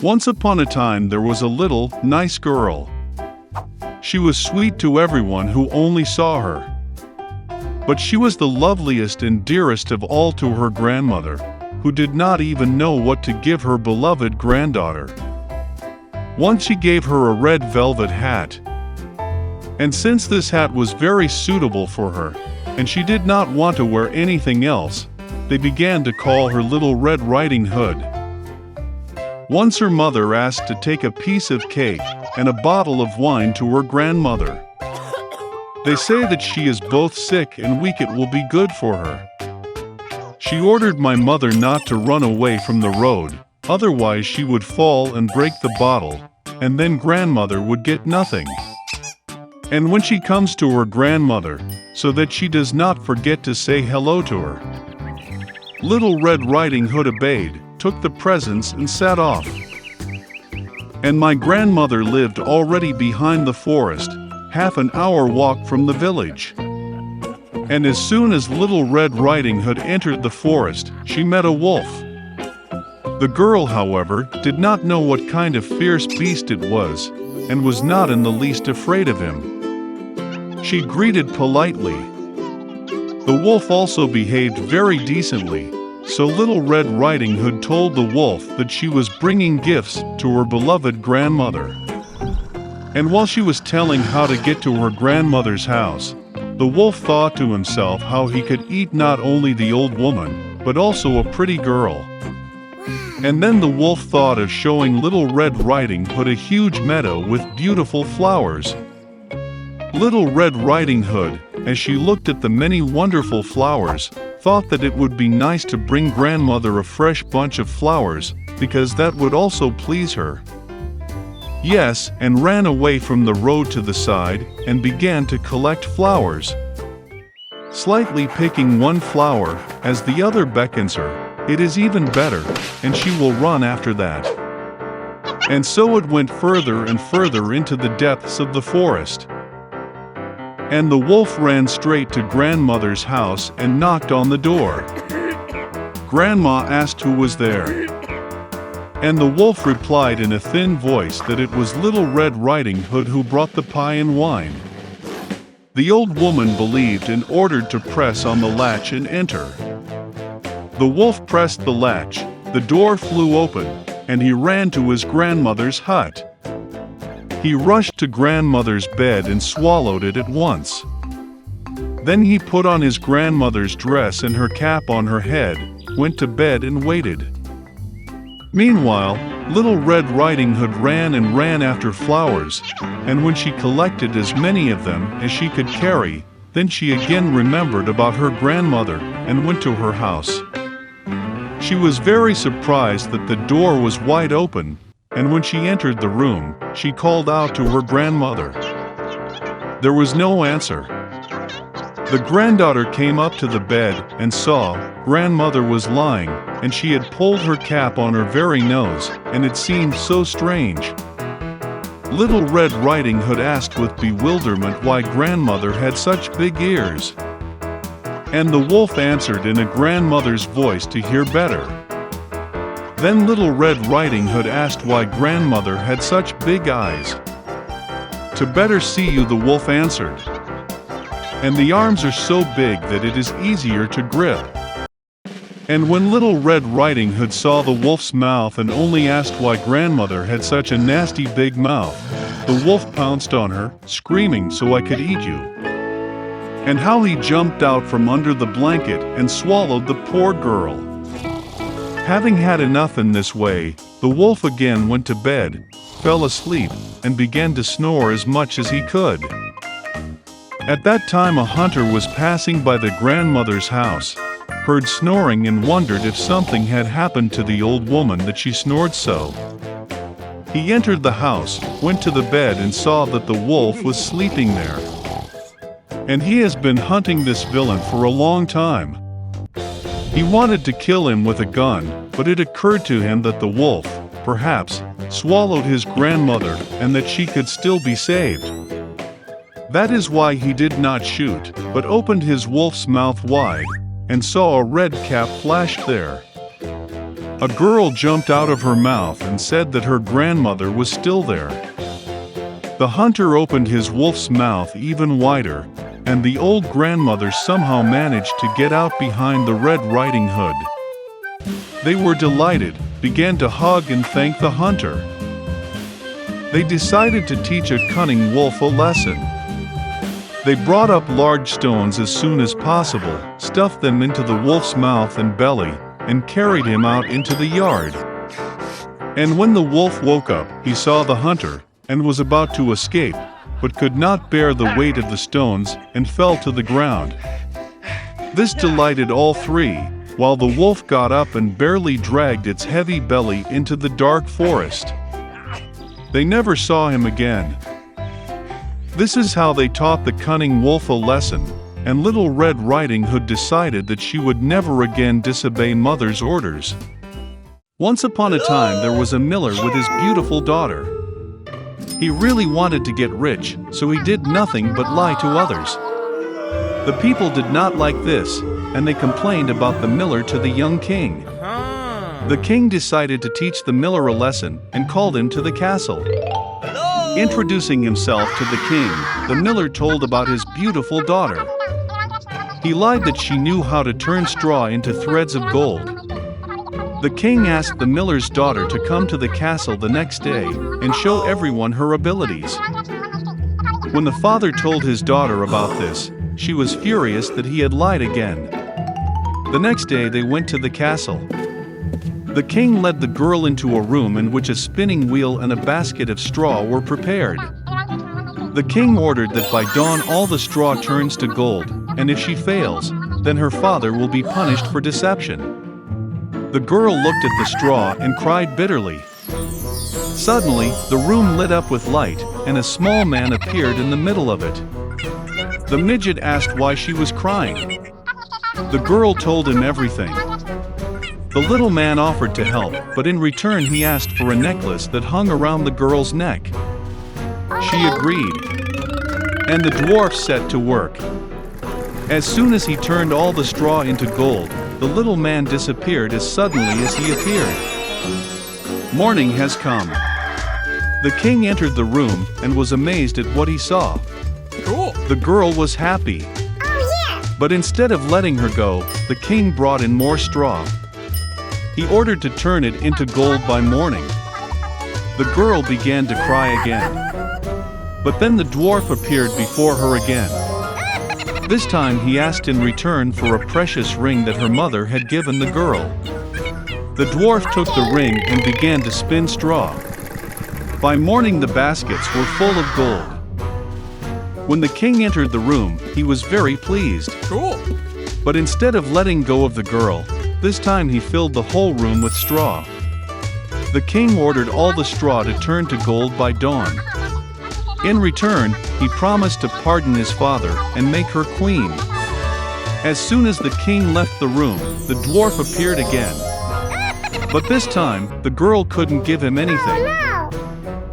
Once upon a time there was a little, nice girl. She was sweet to everyone who only saw her. But she was the loveliest and dearest of all to her grandmother, who did not even know what to give her beloved granddaughter. Once she gave her a red velvet hat. And since this hat was very suitable for her, and she did not want to wear anything else, they began to call her Little Red Riding Hood. Once her mother asked to take a piece of cake and a bottle of wine to her grandmother. They say that she is both sick and weak, it will be good for her. She ordered my mother not to run away from the road, otherwise she would fall and break the bottle, and then grandmother would get nothing. And when she comes to her grandmother, so that she does not forget to say hello to her. Little Red Riding Hood obeyed, took the presents and set off. And my grandmother lived already behind the forest, half an hour walk from the village. And as soon as Little Red Riding Hood entered the forest, she met a wolf. The girl, however, did not know what kind of fierce beast it was, and was not in the least afraid of him. She greeted politely. The wolf also behaved very decently, so Little Red Riding Hood told the wolf that she was bringing gifts to her beloved grandmother. And while she was telling how to get to her grandmother's house, the wolf thought to himself how he could eat not only the old woman, but also a pretty girl. And then the wolf thought of showing Little Red Riding Hood a huge meadow with beautiful flowers. Little Red Riding Hood, as she looked at the many wonderful flowers, thought that it would be nice to bring grandmother a fresh bunch of flowers, because that would also please her. Yes, and ran away from the road to the side, and began to collect flowers. Slightly picking one flower, as the other beckons her, it is even better, and she will run after that. And so it went further and further into the depths of the forest. And the wolf ran straight to grandmother's house and knocked on the door. Grandma asked who was there. And the wolf replied in a thin voice that it was Little Red Riding Hood who brought the pie and wine. The old woman believed and ordered to press on the latch and enter. The wolf pressed the latch, the door flew open, and he ran to his grandmother's hut. He rushed to grandmother's bed and swallowed it at once. Then he put on his grandmother's dress and her cap on her head, went to bed and waited. Meanwhile, Little Red Riding Hood ran and ran after flowers, and when she collected as many of them as she could carry, then she again remembered about her grandmother and went to her house. She was very surprised that the door was wide open, and when she entered the room, she called out to her grandmother. There was no answer. The granddaughter came up to the bed and saw grandmother was lying, and she had pulled her cap on her very nose, and it seemed so strange. Little Red Riding Hood asked with bewilderment why grandmother had such big ears. And the wolf answered in a grandmother's voice to hear better. Then Little Red Riding Hood asked why grandmother had such big eyes. To better see you, the wolf answered. And the arms are so big that it is easier to grip. And when Little Red Riding Hood saw the wolf's mouth and only asked why grandmother had such a nasty big mouth, the wolf pounced on her, screaming, "So I could eat you!" And how he jumped out from under the blanket and swallowed the poor girl. Having had enough in this way, the wolf again went to bed, fell asleep, and began to snore as much as he could. At that time a hunter was passing by the grandmother's house, heard snoring and wondered if something had happened to the old woman that she snored so. He entered the house, went to the bed and saw that the wolf was sleeping there. And he has been hunting this villain for a long time. He wanted to kill him with a gun, but it occurred to him that the wolf, perhaps, swallowed his grandmother and that she could still be saved. That is why he did not shoot, but opened his wolf's mouth wide, and saw a red cap flash there. A girl jumped out of her mouth and said that her grandmother was still there. The hunter opened his wolf's mouth even wider, and the old grandmother somehow managed to get out behind the Red Riding Hood. They were delighted, began to hug and thank the hunter. They decided to teach a cunning wolf a lesson. They brought up large stones as soon as possible, stuffed them into the wolf's mouth and belly, and carried him out into the yard. And when the wolf woke up, he saw the hunter, and was about to escape, but could not bear the weight of the stones, and fell to the ground. This delighted all three, while the wolf got up and barely dragged its heavy belly into the dark forest. They never saw him again. This is how they taught the cunning wolf a lesson, and Little Red Riding Hood decided that she would never again disobey mother's orders. Once upon a time there was a miller with his beautiful daughter. He really wanted to get rich, so he did nothing but lie to others. The people did not like this, and they complained about the miller to the young king. The king decided to teach the miller a lesson and called him to the castle. Introducing himself to the king, the miller told about his beautiful daughter. He lied that she knew how to turn straw into threads of gold. The king asked the miller's daughter to come to the castle the next day and show everyone her abilities. When the father told his daughter about this, she was furious that he had lied again. The next day they went to the castle. The king led the girl into a room in which a spinning wheel and a basket of straw were prepared. The king ordered that by dawn all the straw turns to gold, and if she fails, then her father will be punished for deception. The girl looked at the straw and cried bitterly. Suddenly, the room lit up with light, and a small man appeared in the middle of it. The midget asked why she was crying. The girl told him everything. The little man offered to help, but in return he asked for a necklace that hung around the girl's neck. She agreed, and the dwarf set to work. As soon as he turned all the straw into gold, the little man disappeared as suddenly as he appeared. Morning has come. The king entered the room and was amazed at what he saw. Cool. The girl was happy. But instead of letting her go, the king brought in more straw. He ordered to turn it into gold by morning. The girl began to cry again. But then the dwarf appeared before her again. This time he asked in return for a precious ring that her mother had given the girl. The dwarf took the ring and began to spin straw. By morning the baskets were full of gold. When the king entered the room, he was very pleased. Cool. But instead of letting go of the girl, this time he filled the whole room with straw. The king ordered all the straw to turn to gold by dawn. In return, he promised to pardon his father and make her queen. As soon as the king left the room, the dwarf appeared again. But this time, the girl couldn't give him anything.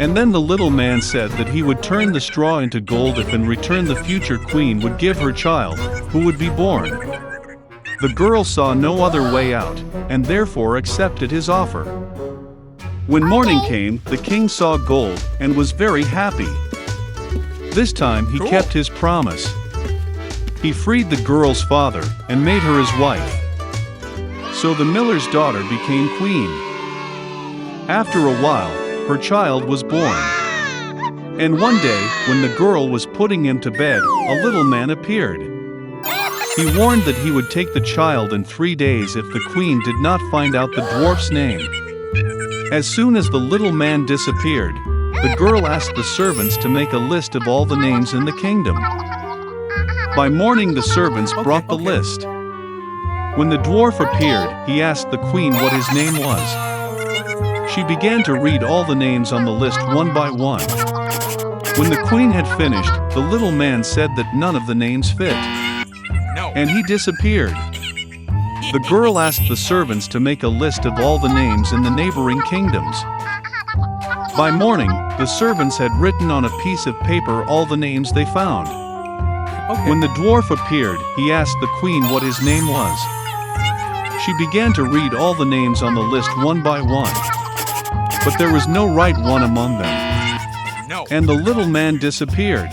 And then the little man said that he would turn the straw into gold if in return the future queen would give her child, who would be born. The girl saw no other way out, and therefore accepted his offer. When morning came, the king saw gold, and was very happy. This time he kept his promise. He freed the girl's father, and made her his wife. So the miller's daughter became queen. After a while, her child was born. And one day, when the girl was putting him to bed, a little man appeared. He warned that he would take the child in 3 days if the queen did not find out the dwarf's name. As soon as the little man disappeared, the girl asked the servants to make a list of all the names in the kingdom. By morning the servants brought the list. When the dwarf appeared, he asked the queen what his name was. She began to read all the names on the list one by one. When the queen had finished, the little man said that none of the names fit. And he disappeared. The girl asked the servants to make a list of all the names in the neighboring kingdoms. By morning, the servants had written on a piece of paper all the names they found. When the dwarf appeared, he asked the queen what his name was. She began to read all the names on the list one by one. But there was no right one among them. No. And the little man disappeared.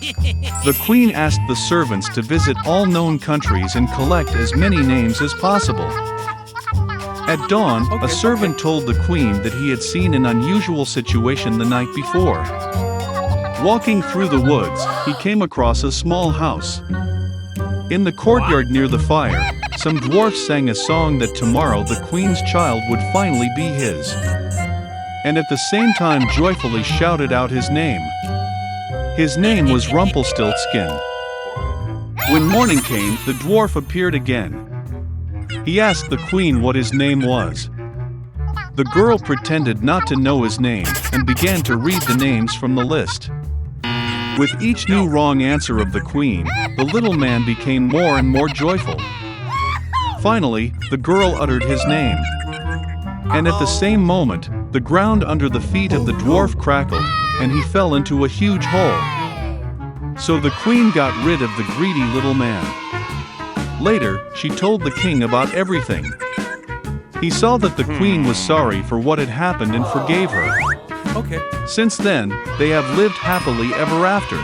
The queen asked the servants to visit all known countries and collect as many names as possible. At dawn, a servant told the queen that he had seen an unusual situation the night before. Walking through the woods, he came across a small house. In the courtyard near the fire, some dwarfs sang a song that tomorrow the queen's child would finally be his. And at the same time joyfully shouted out his name. His name was Rumpelstiltskin. When morning came, the dwarf appeared again. He asked the queen what his name was. The girl pretended not to know his name and began to read the names from the list. With each new wrong answer of the queen, the little man became more and more joyful. Finally, the girl uttered his name. And at the same moment, the ground under the feet of the dwarf crackled, and he fell into a huge hole. So the queen got rid of the greedy little man. Later, she told the king about everything. He saw that the queen was sorry for what had happened and forgave her. Okay. Since then, they have lived happily ever after.